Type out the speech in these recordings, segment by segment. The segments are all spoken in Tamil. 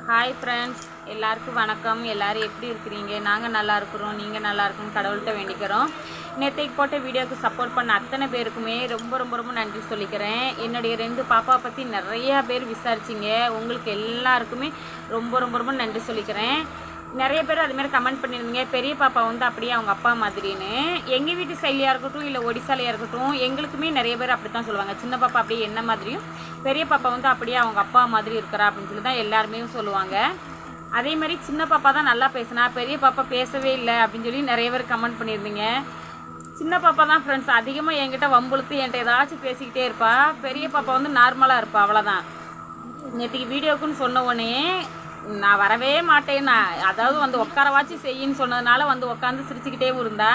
ஹாய் ஃப்ரெண்ட்ஸ், எல்லாருக்கும் வணக்கம். எல்லோரும் எப்படி இருக்கிறீங்க? நாங்கள் நல்லா இருக்கிறோம், நீங்கள் நல்லா இருக்குன்னு கடவுள்கிட்ட வேண்டிக்கிறோம். நேற்றைக்கு போட்ட வீடியோவுக்கு சப்போர்ட் பண்ண அத்தனை பேருக்குமே ரொம்ப ரொம்ப ரொம்ப நன்றி சொல்லிக்கிறேன். என்னுடைய 2 பாப்பா பற்றி நிறையா பேர் விசாரிச்சிங்க. உங்களுக்கு எல்லாருக்குமே ரொம்ப ரொம்ப ரொம்ப நன்றி சொல்லிக்கிறேன். நிறைய பேர் அதுமாரி கமெண்ட் பண்ணியிருந்தீங்க, பெரிய பாப்பா வந்து அப்படியே அவங்க அப்பா மாதிரின்னு. எங்கள் வீட்டு சைலியாக இருக்கட்டும் இல்லை ஒடிசாலையாக இருக்கட்டும், எங்களுக்குமே நிறைய பேர் அப்படி தான் சொல்லுவாங்க. சின்ன பாப்பா அப்படியே என்ன மாதிரியும், பெரிய பாப்பா வந்து அப்படியே அவங்க அப்பா மாதிரி இருக்கிறா அப்படின்னு சொல்லி தான் எல்லாருமே சொல்லுவாங்க. அதே மாதிரி சின்ன பாப்பா தான் நல்லா பேசினா, பெரிய பாப்பா பேசவே இல்லை அப்படின்னு சொல்லி நிறைய பேர் கமெண்ட் பண்ணியிருந்தீங்க. சின்ன பாப்பா தான் ஃப்ரெண்ட்ஸ் அதிகமாக என்கிட்ட வம்புழுத்து என்கிட்ட ஏதாச்சும் பேசிக்கிட்டே இருப்பா. பெரிய பாப்பா வந்து நார்மலாக இருப்பா, அவ்வளோதான். நேற்றுக்கு வீடியோக்குன்னு சொன்ன உடனே நான் வரவே மாட்டேன், அதாவது வந்து உட்காரவாச்சு செய்யின்னு சொன்னதுனால வந்து உட்காந்து சிரிச்சுக்கிட்டே இருந்தா.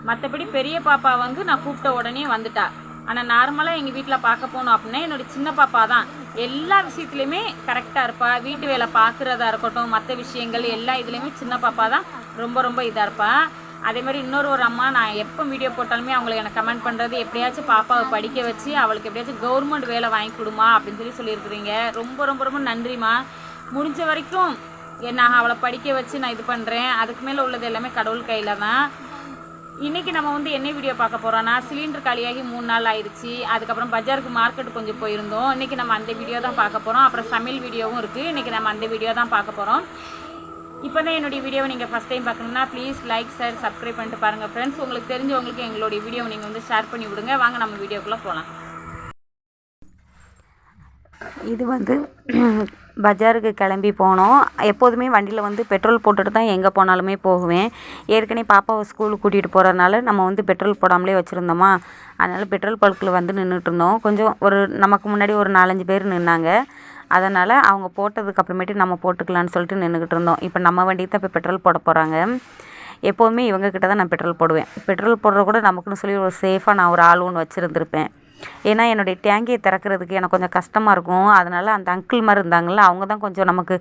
மற்றபடி பெரிய பாப்பா வந்து நான் கூப்பிட்ட உடனே வந்துட்டா. ஆனால் நார்மலாக எங்கள் வீட்டில் பார்க்க போனோம் அப்படின்னா என்னுடைய சின்ன பாப்பா தான் எல்லா விஷயத்துலையுமே கரெக்டாக இருப்பா. வீட்டு வேலை பார்க்குறதா இருக்கட்டும், மற்ற விஷயங்கள் எல்லா இதுலேயுமே சின்ன பாப்பா தான் ரொம்ப ரொம்ப இதாக இருப்பா. அதே மாதிரி ஒரு அம்மா, நான் எப்போ வீடியோ போட்டாலுமே அவங்களுக்கு எனக்கு கமெண்ட் பண்ணுறது, எப்படியாச்சும் பாப்பாவை படிக்க வச்சு அவளுக்கு எப்படியாச்சும் கவர்மெண்ட் வேலை வாங்கி கொடுமா அப்படின்னு சொல்லி சொல்லியிருக்கிறீங்க. ரொம்ப ரொம்ப ரொம்ப நன்றிம்மா. முடிஞ்ச வரைக்கும் நான் அவளை படிக்க வச்சு நான் இது பண்ணுறேன். அதுக்கு மேலே உள்ளது எல்லாமே கடவுள் கையில் தான். இன்றைக்கி நம்ம வந்து என்ன வீடியோ பார்க்க போகிறோன்னா, சிலிண்டர் காலியாகி 3 நாள் ஆயிடுச்சு. அதுக்கப்புறம் பஜாருக்கு மார்க்கெட்டு கொஞ்சம் போயிருந்தோம். இன்றைக்கி நம்ம அந்த வீடியோ தான் பார்க்க போகிறோம். அப்புறம் சமையல் வீடியோவும் இருக்குது. இன்றைக்கி நம்ம அந்த வீடியோ தான் பார்க்க போகிறோம். இப்போ தான் என்னுடைய வீடியோவை நீங்கள் ஃபஸ்ட் டைம் பார்க்கணுன்னா ப்ளீஸ் லைக், ஷேர், சப்ஸ்கிரைப் பண்ணிட்டு பாருங்கள் ஃப்ரெண்ட்ஸ். உங்களுக்கு தெரிஞ்சவங்களுக்கு எங்களுடைய வீடியோவை நீங்கள் வந்து ஷேர் பண்ணி விடுங்க. வாங்க நம்ம வீடியோக்குள்ளே போகலாம். இது வந்து பஜாருக்கு கிளம்பி போனோம். எப்போதுமே வண்டியில் வந்து பெட்ரோல் போட்டுட்டு தான் எங்கே போனாலுமே போகுவேன். ஏற்கனவே பாப்பாவை ஸ்கூலுக்கு கூட்டிகிட்டு போகிறதுனால நம்ம வந்து பெட்ரோல் போடாமலே வச்சுருந்தோமா, அதனால் பெட்ரோல் பல்கில் வந்து நின்றுட்டு இருந்தோம். கொஞ்சம் நமக்கு முன்னாடி ஒரு 4-5 பேர் நின்னாங்க. அதனால் அவங்க போட்டதுக்கு அப்புறமேட்டு நம்ம போட்டுக்கலான்னு சொல்லிட்டு நின்றுக்கிட்டு இருந்தோம். இப்போ நம்ம வண்டிக்கு தான் இப்போ பெட்ரோல் போட போகிறாங்க. எப்போதுமே இவங்கக்கிட்ட தான் நான் பெட்ரோல் போடுவேன். பெட்ரோல் போடுற கூட நமக்குன்னு சொல்லி ஒரு சேஃபாக நான் ஒரு ஆள் ஒன்று வச்சுருந்துருப்பேன். ஏன்னா என்னுடைய டேங்கியை திறக்கிறதுக்கு எனக்கு கொஞ்சம் கஷ்டமாக இருக்கும். அதனால் அந்த அங்கிள் மாதிரி இருந்தாங்கள்ல, அவங்க தான் கொஞ்சம் நமக்கு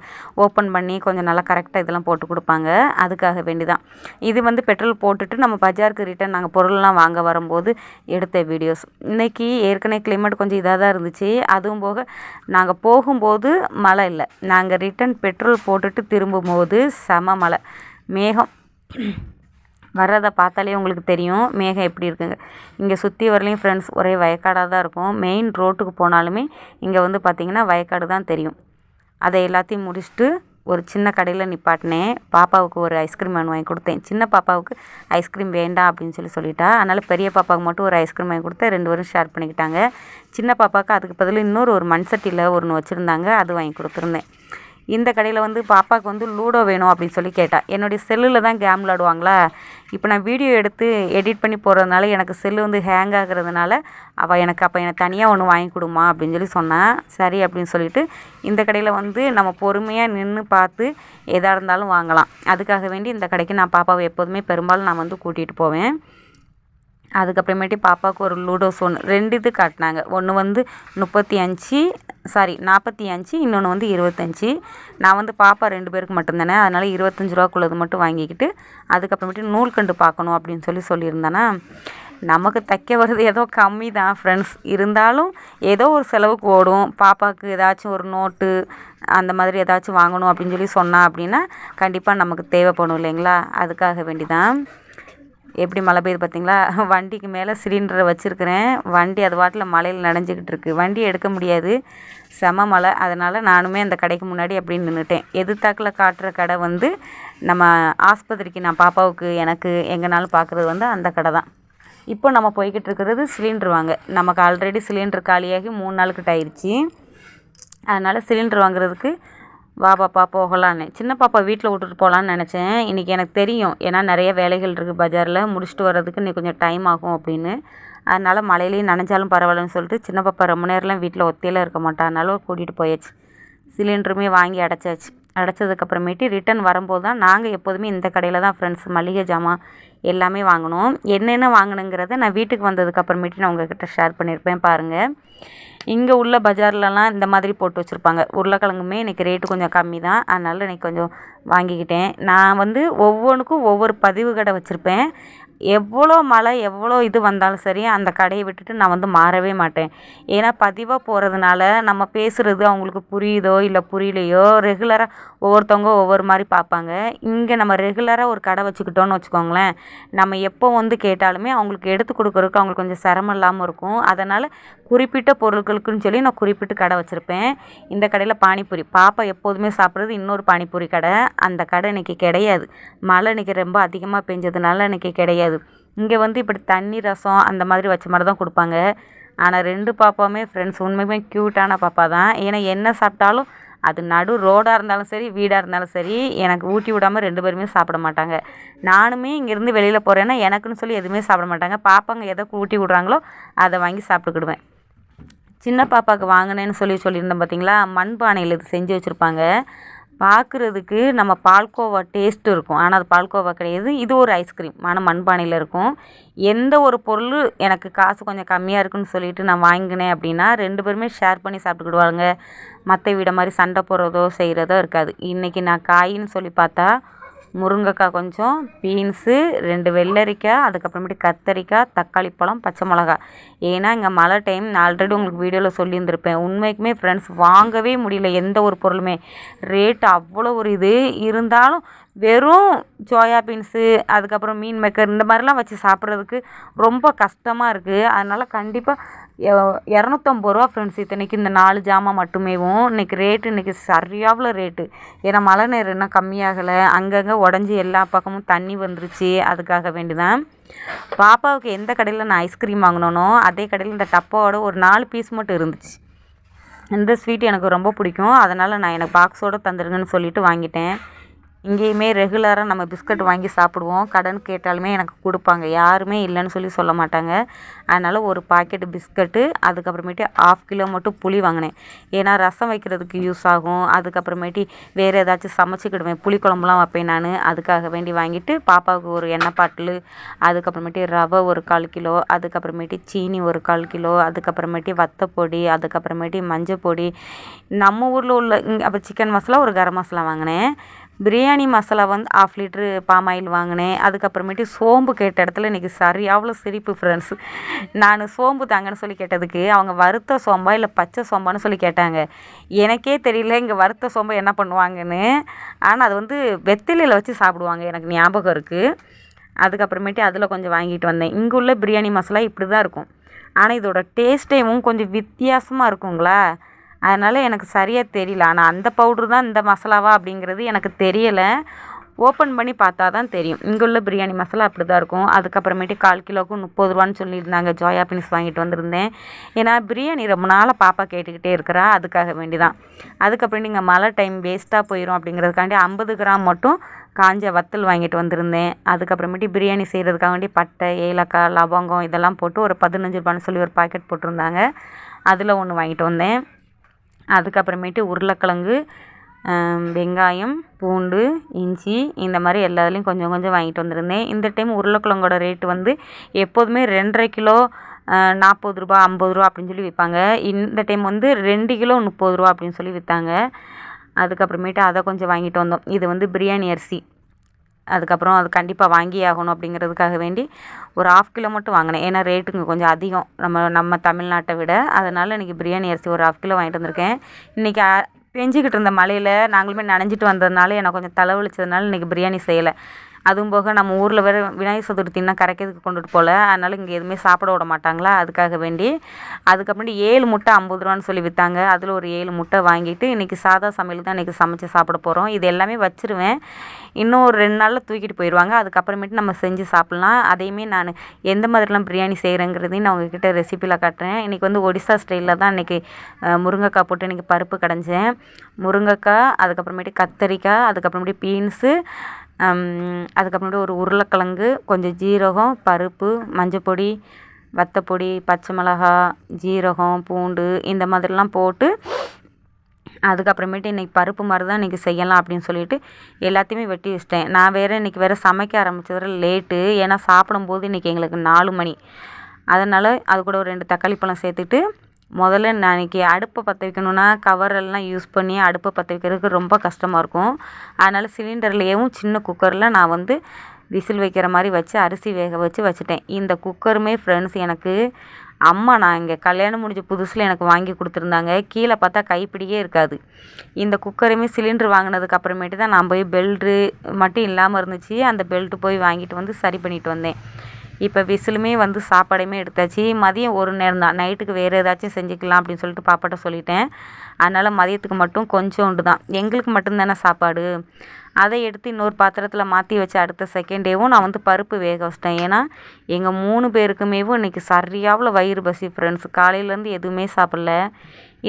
ஓப்பன் பண்ணி கொஞ்சம் நல்லா கரெக்டாக இதெல்லாம் போட்டு கொடுப்பாங்க. அதுக்காக வேண்டி தான் இது வந்து பெட்ரோல் போட்டுட்டு நம்ம பஜாருக்கு ரிட்டன் நாங்கள் பொருள்லாம் வாங்க வரும்போது எடுத்த வீடியோஸ். இன்றைக்கி ஏற்கனவே கிளைமேட் கொஞ்சம் இதாக தான் இருந்துச்சு. அதுவும் போக நாங்கள் போகும்போது மழை இல்லை, நாங்கள் ரிட்டன் பெட்ரோல் போட்டுட்டு திரும்பும்போது செம மழை. மேகம் வர்றதை பார்த்தாலே உங்களுக்கு தெரியும் மேகம் எப்படி இருக்குங்க. இங்கே சுற்றி வரலையும் ஃப்ரெண்ட்ஸ் ஒரே வயக்காடாக தான் இருக்கும். மெயின் ரோட்டுக்கு போனாலுமே இங்கே வந்து பார்த்திங்கன்னா வயக்காடு தான் தெரியும். அதை எல்லாத்தையும் முடிச்சுட்டு ஒரு சின்ன கடையில் நிப்பாட்டினேன். பாப்பாவுக்கு ஒரு ஐஸ்கிரீம் வாங்கி கொடுத்தேன். சின்ன பாப்பாவுக்கு ஐஸ்கிரீம் வேண்டாம் அப்படின்னு சொல்லிட்டா. அதனால் பெரிய பாப்பாவுக்கு மட்டும் ஒரு ஐஸ்கிரீம் வாங்கி கொடுத்தேன். 2 பேரும் ஷேர் பண்ணிக்கிட்டாங்க. சின்ன பாப்பாவுக்கு அதுக்கு பதில் ஒரு மண் சட்டியில் ஒன்று வச்சுருந்தாங்க, அது வாங்கி கொடுத்துருந்தேன். இந்த கடையில் வந்து பாப்பாவுக்கு வந்து லூடோ வேணும் அப்படின்னு சொல்லி கேட்டாள். என்னுடைய செல்லில் தான் கேம் விளாடுவாங்களா. இப்போ நான் வீடியோ எடுத்து எடிட் பண்ணி போடுறதுனால எனக்கு செல்லு வந்து ஹேங் ஆகுறதுனால அவள் எனக்கு தனியாக ஒன்று வாங்கி கொடுமா அப்படின்னு சொல்லி சொன்னான். சரி அப்படின்னு சொல்லிட்டு இந்த கடையில் வந்து நம்ம பொறுமையாக நின்று பார்த்து எதாக இருந்தாலும் வாங்கலாம். அதுக்காக வேண்டி இந்த கடைக்கு நான் பாப்பாவை எப்போதுமே பெரும்பாலும் நான் வந்து கூட்டிகிட்டு போவேன். அதுக்கப்புறமேட்டு பாப்பாவுக்கு ஒரு லூடோஸ் 2 இது காட்டினாங்க. ஒன்று வந்து 45, இன்னொன்று வந்து 25. நான் வந்து பாப்பா 2 பேருக்கு மட்டும்தானே, அதனால் 25 ரூபாக்குள்ளது மட்டும் வாங்கிக்கிட்டு அதுக்கப்புறமேட்டு நூல்கண்டு பார்க்கணும் அப்படின்னு சொல்லியிருந்தேன்னா. நமக்கு தைக்க வர்றது ஏதோ கம்மி தான் ஃப்ரெண்ட்ஸ், இருந்தாலும் ஏதோ ஒரு செலவுக்கு ஓடும். பாப்பாவுக்கு ஏதாச்சும் ஒரு நோட்டு அந்த மாதிரி ஏதாச்சும் வாங்கணும் அப்படின்னு சொன்னா அப்படின்னா கண்டிப்பாக நமக்கு தேவைப்படும் இல்லைங்களா. அதுக்காக வேண்டி தான். எப்படி மழை பெய்யுது பார்த்தீங்களா. வண்டிக்கு மேலே சிலிண்டரை வச்சுருக்கிறேன். வண்டி அது வாட்டில் மழையில் நனைஞ்சிக்கிட்டு இருக்குது. வண்டி எடுக்க முடியாது, செம மழை. அதனால் நானுமே அந்த கடைக்கு முன்னாடி அப்படின்னு நின்றுட்டேன். எதிர்த்தாக்கில் காட்டுற கடை வந்து நம்ம ஆஸ்பத்திரிக்கு நான் பாப்பாவுக்கு எனக்கு எங்கேனாலும் பார்க்குறது வந்து அந்த கடை தான். இப்போ நம்ம போய்கிட்டு இருக்கிறது சிலிண்டர் வாங்க. நமக்கு ஆல்ரெடி சிலிண்டர் காலியாகி 3 நாளுக்கிட்ட ஆயிடுச்சு. அதனால் சிலிண்டர் வாங்குறதுக்கு வா பாப்பா போகலான்னு. சின்ன பாப்பா வீட்டில் விட்டுட்டு போகலான்னு நினச்சேன். இன்றைக்கி எனக்கு தெரியும், ஏன்னா நிறைய வேலைகள் இருக்குது பஜாரில், முடிச்சுட்டு வர்றதுக்கு இன்னைக்கு கொஞ்சம் டைம் ஆகும் அப்படின்னு. அதனால் மழையிலையும் நனைஞ்சாலும் பரவாயில்லன்னு சொல்லிட்டு சின்ன பாப்பா ரொம்ப நேரம்லாம் வீட்டில் ஒத்தையில் இருக்க மாட்டா, அதனால கூட்டிகிட்டு போயாச்சு. சிலிண்டருமே வாங்கி அடைச்சாச்சு. அடைச்சதுக்கப்புறமேட்டு ரிட்டன் வரும்போது தான் நாங்கள் எப்போதுமே இந்த கடையில் தான் ஃப்ரெண்ட்ஸ் மளிகை ஜாமான் எல்லாமே வாங்கினோம். என்னென்ன வாங்கினுங்கிறத நான் வீட்டுக்கு வந்ததுக்கப்புறமேட்டு நான் உங்கள்கிட்ட ஷேர் பண்ணியிருப்பேன் பாருங்கள். இங்கே உள்ள பஜார்லலாம் இந்த மாதிரி போட்டு வச்சுருப்பாங்க. உருளைக்கிழங்குமே இன்றைக்கி ரேட்டு கொஞ்சம் கம்மி தான், அதனால் இன்றைக்கி கொஞ்சம் வாங்கிக்கிட்டேன். நான் வந்து ஒவ்வொன்றுக்கும் ஒவ்வொரு பதிவு கடை வச்சுருப்பேன். எவ்வளோ மழை எவ்வளோ இது வந்தாலும் சரி அந்த கடையை விட்டுட்டு நான் வந்து மாறவே மாட்டேன். ஏன்னா பதிவாக போகிறதுனால நம்ம பேசுகிறது அவங்களுக்கு புரியுதோ இல்லை புரியலையோ ரெகுலராக ஒவ்வொருத்தவங்க ஒவ்வொரு மாதிரி பார்ப்பாங்க. இங்கே நம்ம ரெகுலராக ஒரு கடை வச்சுக்கிட்டோன்னு வச்சுக்கோங்களேன், நம்ம எப்போ வந்து கேட்டாலுமே அவங்களுக்கு எடுத்து கொடுக்குறதுக்கு அவங்களுக்கு கொஞ்சம் சிரமம் இல்லாமல் இருக்கும். அதனால் குறிப்பிட்ட பொருட்களுக்குன்னு சொல்லி நான் குறிப்பிட்டு கடை வச்சுருப்பேன். இந்த கடையில் பானிபூரி பாப்பா எப்போதுமே சாப்பிட்றது இன்னொரு பானிபூரி கடை. அந்த கடை இன்றைக்கி கிடையாது. மழை இன்றைக்கி ரொம்ப அதிகமாக பெஞ்சதுனால இன்றைக்கி கிடையாது. இங்கே வந்து இப்படி தண்ணி ரசம் அந்த மாதிரி வச்ச மாதிரி தான் கொடுப்பாங்க. ஆனால் 2 பாப்பாவுமே ஃப்ரெண்ட்ஸ் உண்மையுமே க்யூட்டான பாப்பா தான். ஏன்னா என்ன சாப்பிட்டாலும் அது நடு ரோடாக இருந்தாலும் சரி வீடாக இருந்தாலும் சரி எனக்கு ஊட்டி விடாமல் 2 பேருமே சாப்பிட மாட்டாங்க. நானுமே இங்கேருந்து வெளியில் போகிறேன்னா எனக்குன்னு சொல்லி எதுவுமே சாப்பிட மாட்டாங்க. பாப்பாங்க எதை ஊட்டி விட்றாங்களோ அதை வாங்கி சாப்பிட்டுக்கிடுவேன். சின்ன பாப்பாவுக்கு வாங்கினேன்னு சொல்லியிருந்தேன் பார்த்தீங்களா, மண்பானையில் இது செஞ்சு வச்சுருப்பாங்க. பார்க்குறதுக்கு நம்ம பால்கோவா டேஸ்ட்டு இருக்கும், ஆனால் அது பால்கோவா கிடையாது. இது ஒரு ஐஸ்கிரீம், ஆனால் மண்பானையில் இருக்கும். எந்த ஒரு பொருள் எனக்கு காசு கொஞ்சம் கம்மியாக இருக்குன்னு சொல்லிட்டு நான் வாங்கினேன் அப்படின்னா 2 பேருமே ஷேர் பண்ணி சாப்பிட்டுக்கிடுவாங்க. மற்ற வீடை மாதிரி சண்டை போடுறதோ செய்கிறதோ இருக்காது. இன்றைக்கி நான் காயின்னு சொல்லி பார்த்தா முருங்கைக்காய் கொஞ்சம், பீன்ஸு 2 வெள்ளரிக்காய், அதுக்கப்புறமேட்டு கத்தரிக்காய், தக்காளி பழம், பச்சை மிளகா. ஏன்னா இங்கே மழை டைம் நான் ஆல்ரெடி உங்களுக்கு வீடியோவில் சொல்லியிருந்திருப்பேன். உண்மைக்குமே ஃப்ரெண்ட்ஸ் வாங்கவே முடியல எந்த ஒரு பொருளுமே. ரேட்டு அவ்வளோ ஒரு இது இருந்தாலும் வெறும் சோயா பீன்ஸு அதுக்கப்புறம் மீன் மேக்கர் இந்த மாதிரிலாம் வச்சு சாப்பிட்றதுக்கு ரொம்ப கஷ்டமாக இருக்குது. அதனால் கண்டிப்பாக 250 ரூபா ஃப்ரெண்ட்ஸ் இத்தனைக்கு இந்த 4 ஜாமான் மட்டுமேவும். இன்றைக்கி ரேட்டு இன்றைக்கி சரியாவில் ரேட்டு. ஏன்னா மழை நேரம் இன்னும் கம்மியாகலை. அங்கங்கே உடஞ்சி எல்லா பக்கமும் தண்ணி வந்துருச்சு. அதுக்காக வேண்டி தான் பாப்பாவுக்கு எந்த கடையில் நான் ஐஸ்கிரீம் வாங்கினோனோ அதே கடையில் இந்த டப்பாவோட ஒரு 4 பீஸ் மட்டும் இருந்துச்சு. இந்த ஸ்வீட் எனக்கு ரொம்ப பிடிக்கும். அதனால் நான் எனக்கு பாக்ஸோடு தந்துடுங்கன்னு சொல்லிவிட்டு வாங்கிட்டேன். இங்கேயுமே ரெகுலராக நம்ம பிஸ்கட் வாங்கி சாப்பிடுவோம். கடன் கேட்டாலுமே எனக்கு கொடுப்பாங்க. யாருமே இல்லைன்னு சொல்லி சொல்ல மாட்டாங்க. அதனால் ஒரு பாக்கெட்டு பிஸ்கட்டு அதுக்கப்புறமேட்டு 1/2 கிலோ மட்டும் புளி வாங்கினேன். ஏன்னா ரசம் வைக்கிறதுக்கு யூஸ் ஆகும். அதுக்கப்புறமேட்டு வேறு ஏதாச்சும் சமைச்சிக்கிடுவேன். புளிக்குழம்புலாம் வைப்பேன் நான். அதுக்காக வேண்டி வாங்கிட்டு பாப்பாவுக்கு ஒரு எண்ணெய் பாட்டில், அதுக்கப்புறமேட்டு ரவை ஒரு 1/4 கிலோ, அதுக்கப்புறமேட்டு சீனி ஒரு 1/4 கிலோ, அதுக்கப்புறமேட்டு வத்தப்பொடி, அதுக்கப்புறமேட்டு மஞ்சள் பொடி, நம்ம ஊரில் உள்ள அப்போ சிக்கன் மசாலா ஒரு கரம் மசாலா வாங்கினேன். பிரியாணி மசாலா வந்து 1/2 லிட்ரு பாம் ஆயில் வாங்கினேன். அதுக்கப்புறமேட்டு சோம்பு கேட்ட இடத்துல இன்றைக்கி சரியாவில் சிரிப்பு ஃப்ரெண்ட்ஸ். நான் சோம்பு தாங்கன்னு சொல்லி கேட்டதுக்கு அவங்க வறுத்த சோம்பா இல்லை பச்சை சோம்பான்னு சொல்லி கேட்டாங்க. எனக்கே தெரியல இங்கே வறுத்த சோம்பை என்ன பண்ணுவாங்கன்னு. ஆனால் அது வந்து வெத்திலையில் வச்சு சாப்பிடுவாங்க, எனக்கு ஞாபகம் இருக்குது. அதுக்கப்புறமேட்டு அதில் கொஞ்சம் வாங்கிட்டு வந்தேன். இங்கே உள்ள பிரியாணி மசாலா இப்படி தான் இருக்கும். ஆனால் இதோட டேஸ்ட்டேவும் கொஞ்சம் வித்தியாசமாக இருக்குங்களா, அதனால் எனக்கு சரியாக தெரியல. ஆனால் அந்த பவுட்ரு தான் இந்த மசாலாவா அப்படிங்கிறது எனக்கு தெரியலை. ஓப்பன் பண்ணி பார்த்தா தான் தெரியும். இங்கே உள்ள பிரியாணி மசாலா அப்படி தான் இருக்கும். அதுக்கப்புறமேட்டு 1/4 கிலோவுக்கு 30 ரூபான்னு சொல்லியிருந்தாங்க. ஜோயா பீன்ஸ் வாங்கிட்டு வந்திருந்தேன். ஏன்னா பிரியாணி ரொம்ப நாளாக பாப்பா கேட்டுக்கிட்டே இருக்கிறா. அதுக்காக வேண்டி தான். அதுக்கப்புறம் இங்கே மழை டைம் வேஸ்ட்டாக போயிடும் அப்படிங்கிறதுக்காண்டி 50 கிராம் மட்டும் காஞ்ச வத்தல் வாங்கிட்டு வந்திருந்தேன். அதுக்கப்புறமேட்டு பிரியாணி செய்கிறதுக்காக வேண்டி பட்டை, ஏலக்காய், லவங்கம் இதெல்லாம் போட்டு ஒரு 15 ரூபான்னு சொல்லி ஒரு பாக்கெட் போட்டிருந்தாங்க. அதில் ஒன்று வாங்கிட்டு வந்தேன். அதுக்கப்புறமேட்டு உருளைக்கிழங்கு, வெங்காயம், பூண்டு, இஞ்சி இந்த மாதிரி எல்லாத்துலேயும் கொஞ்சம் கொஞ்சம் வாங்கிட்டு வந்திருந்தேன். இந்த டைம் உருளைக்கிழங்கோட ரேட்டு வந்து எப்போதுமே 2.5 கிலோ 40 ரூபா 50 ரூபா அப்படின்னு சொல்லி விற்பாங்க. இந்த டைம் வந்து 2 கிலோ 30 ரூபா அப்படின்னு சொல்லி விற்றாங்க. அதுக்கப்புறமேட்டு அதை கொஞ்சம் வாங்கிட்டு வந்தோம். இது வந்து பிரியாணி அரிசி. அதுக்கப்புறம் அது கண்டிப்பாக வாங்கி ஆகணும் அப்படிங்கிறதுக்காக வேண்டி ஒரு 1/2 கிலோ மட்டும் வாங்கினேன். ஏன்னா ரேட்டுங்க கொஞ்சம் அதிகம் நம்ம தமிழ்நாட்டை விட. அதனால் இன்றைக்கி பிரியாணி அரிசி ஒரு 1/2 கிலோ வாங்கிட்டு வந்திருக்கேன். இன்றைக்கி பெஞ்சிக்கிட்டு இருந்த மழையில் நாங்களுமே நனைஞ்சிட்டு வந்ததுனால எனக்கு கொஞ்சம் தலைவலிச்சதுனால இன்றைக்கி பிரியாணி செய்யலை. அதுவும் போக நம்ம ஊரில் வேறு விநாயகர் சதுர்த்தின்னா கரைக்கிறதுக்கு கொண்டுட்டு போகல. அதனால் இங்கே எதுவுமே சாப்பிட விட மாட்டாங்களா, அதுக்காக வேண்டி. அதுக்கப்புறம் 7 முட்டை 50 ரூபான்னு சொல்லி விற்றாங்க. அதில் ஒரு 7 முட்டை வாங்கிட்டு இன்றைக்கி சாதா சமையல் தான் இன்றைக்கி சமைச்சு சாப்பிட போகிறோம். இது எல்லாமே வச்சுருவேன். இன்னும் ஒரு 2 நாளில் தூக்கிட்டு போயிடுவாங்க. அதுக்கப்புறமேட்டு நம்ம செஞ்சு சாப்பிட்லாம். அதையுமே நான் எந்த மாதிரிலாம் பிரியாணி செய்கிறேங்கிறதையும் நான் உங்ககிட்ட ரெசிப்பியில் காட்டுறேன். இன்றைக்கி வந்து ஒடிசா ஸ்டைலில் தான் இன்றைக்கி முருங்கைக்காய் போட்டு இன்றைக்கி பருப்பு கடைஞ்சேன். முருங்கைக்காய், அதுக்கப்புறமேட்டு கத்தரிக்காய், அதுக்கப்புறமேட்டு பீன்ஸு, அதுக்கப்புறமேட்டு ஒரு உருளைக்கிழங்கு, கொஞ்சம் ஜீரகம், பருப்பு, மஞ்சப்பொடி, வத்தப்பொடி, பச்சை மிளகா, ஜீரகம், பூண்டு இந்த மாதிரிலாம் போட்டு அதுக்கப்புறமேட்டு இன்றைக்கி பருப்பு மாதிரி தான் இன்றைக்கி செய்யலாம் அப்படின்னு சொல்லிட்டு எல்லாத்தையுமே வெட்டி வச்சிட்டேன். நான் இன்றைக்கி சமைக்க ஆரம்பித்தது லேட்டு. ஏன்னா சாப்பிடும்போது இன்றைக்கி எங்களுக்கு 4 மணி. அதனால் அது கூட ஒரு 2 தக்காளி பழம் சேர்த்துட்டு முதல்ல நான் இன்றைக்கி அடுப்பை பற்ற வைக்கணுன்னா கவரெல்லாம் யூஸ் பண்ணி அடுப்பை பற்ற வைக்கிறதுக்கு ரொம்ப கஷ்டமாக இருக்கும். அதனால் சிலிண்டர்லேயும் சின்ன குக்கரில் நான் வந்து விசில் வைக்கிற மாதிரி வச்சு அரிசி வேக வச்சுட்டேன். இந்த குக்கருமே ஃப்ரெண்ட்ஸ் எனக்கு அம்மா நான் இங்கே கல்யாணம் முடிஞ்ச புதுசில் எனக்கு வாங்கி கொடுத்துருந்தாங்க. கீழே பார்த்தா கைப்பிடியே இருக்காது. இந்த குக்கருமே சிலிண்டர் வாங்கினதுக்கு அப்புறமேட்டு தான் நான் போய் பெல்ட்டு மட்டும் இல்லாமல் இருந்துச்சு. அந்த பெல்ட்டு போய் வாங்கிட்டு வந்து சரி பண்ணிட்டு வந்தேன். இப்போ விசிலுமே வந்து சாப்பாடையுமே எடுத்தாச்சு. மதியம் ஒரு நேரம் தான், நைட்டுக்கு வேறு ஏதாச்சும் செஞ்சுக்கலாம் அப்படின்னு சொல்லிட்டு பாப்பாட்ட சொல்லிட்டேன். அதனால் மதியத்துக்கு மட்டும் கொஞ்சோண்டு தான், எங்களுக்கு மட்டும்தானே சாப்பாடு. அதை எடுத்து இன்னொரு பாத்திரத்தில் மாற்றி வச்சு அடுத்த செகண்டேவும் நான் வந்து பருப்பு வேக வச்சிட்டேன். ஏன்னா எங்கள் 3 பேருக்குமேவும் இன்றைக்கி சரியாவில் வயிறு பசி ஃப்ரெண்ட்ஸ். காலையிலேருந்து எதுவுமே சாப்பிடல.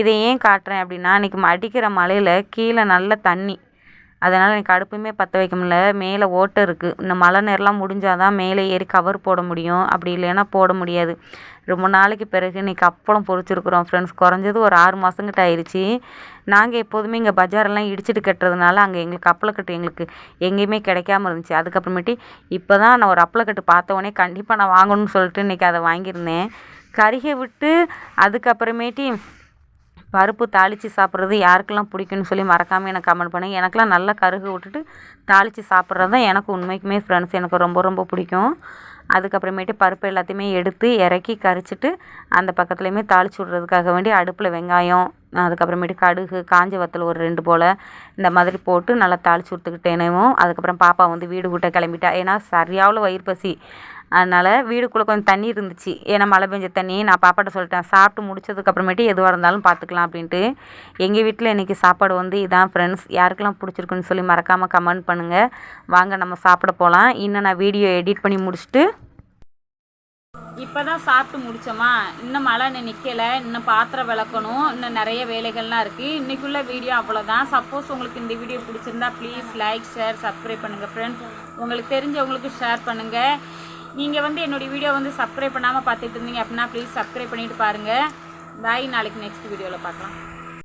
இதை ஏன் காட்டுறேன் அப்படின்னா, இன்றைக்கி அடிக்கிற மழையில் கீழே நல்ல தண்ணி, அதனால் எனக்கு அடுப்புமே பற்ற வைக்க முடியல. மேலே ஓட்டை இருக்குது. இந்த மழை நேரம்லாம் முடிஞ்சால் தான் மேலே ஏறி கவர் போட முடியும். அப்படி இல்லைன்னா போட முடியாது. ரொம்ப நாளைக்கு பிறகு இன்றைக்கி அப்பளம் பொரிச்சிருக்குறோம் ஃப்ரெண்ட்ஸ். குறைஞ்சது ஒரு 6 மாதங்கிட்ட ஆயிடுச்சு. நாங்கள் எப்போதுமே இங்கே பஜாரெல்லாம் இடிச்சிட்டு கட்டுறதுனால அங்கே எங்களுக்கு அப்பளக்கட்டு எங்களுக்கு எங்கேயுமே கிடைக்காம இருந்துச்சு. அதுக்கப்புறமேட்டு இப்போ தான் நான் ஒரு அப்பளக்கட்டு பார்த்தவொடனே கண்டிப்பாக நான் வாங்கணும்னு சொல்லிட்டு இன்றைக்கி அதை வாங்கியிருந்தேன். கருகை விட்டு அதுக்கப்புறமேட்டு பருப்பு தாளித்து சாப்பிட்றது யாருக்கெல்லாம் பிடிக்கும்னு சொல்லி மறக்காமல் எனக்கு கமெண்ட் பண்ணுங்கள். எனக்கெலாம் நல்லா கருகு விட்டுட்டு தாளித்து சாப்பிட்றது தான் எனக்கு உண்மைக்குமே ஃப்ரெண்ட்ஸ் எனக்கு ரொம்ப ரொம்ப பிடிக்கும். அதுக்கப்புறமேட்டு பருப்பு எல்லாத்தையுமே எடுத்து இறக்கி கரிச்சிட்டு அந்த பக்கத்துலேயுமே தாளித்து விட்றதுக்காக வேண்டி அடுப்பில் வெங்காயம், அதுக்கப்புறமேட்டு கடுகு, காஞ்ச வத்தல் ஒரு 2 போல் இந்த மாதிரி போட்டு நல்லா தாளித்து விட்டுக்கிட்டேனேவும். அதுக்கப்புறம் பாப்பா வந்து வீடு கூட்ட கிளம்பிட்டா. ஏன்னா சரியாவில் வயிறு பசி. அதனால் வீடுக்குள்ளே கொஞ்சம் தண்ணி இருந்துச்சு. ஏன்னா மழை பெஞ்ச தண்ணி. நான் பாப்பாட்ட சொல்லிட்டேன், சாப்பிட்டு முடிச்சதுக்கப்புறமேட்டு எதுவாக இருந்தாலும் பார்த்துக்கலாம் அப்படின்ட்டு. எங்கள் வீட்டில் இன்றைக்கி சாப்பாடு வந்து இதான் ஃப்ரெண்ட்ஸ். யாருக்கெல்லாம் பிடிச்சிருக்குன்னு சொல்லி மறக்காமல் கமெண்ட் பண்ணுங்கள். வாங்க நம்ம சாப்பிட போகலாம். இன்னும் நான் வீடியோ எடிட் பண்ணி முடிச்சுட்டு இப்போ தான் சாப்பிட்டு முடித்தோமா, இன்னும் மழை நிற்கலை, இன்னும் பாத்திரம் விளக்கணும், இன்னும் நிறைய வேலைகள்லாம் இருக்குது. இன்றைக்குள்ள வீடியோ அவ்வளோதான். சப்போஸ் உங்களுக்கு இந்த வீடியோ பிடிச்சிருந்தா ப்ளீஸ் லைக், ஷேர், சப்ஸ்கிரைப் பண்ணுங்கள் ஃப்ரெண்ட்ஸ். உங்களுக்கு தெரிஞ்சவங்களுக்கு ஷேர் பண்ணுங்கள். நீங்கள் வந்து என்னுடைய வீடியோ வந்து சப்ஸ்கிரைப் பண்ணாமல் பார்த்துட்டு இருந்தீங்க அப்படின்னா ப்ளீஸ் சப்ஸ்கிரைப் பண்ணிவிட்டு பாருங்கள். பாய். நாளைக்கு நெக்ஸ்ட் வீடியோவில் பார்க்கலாம்.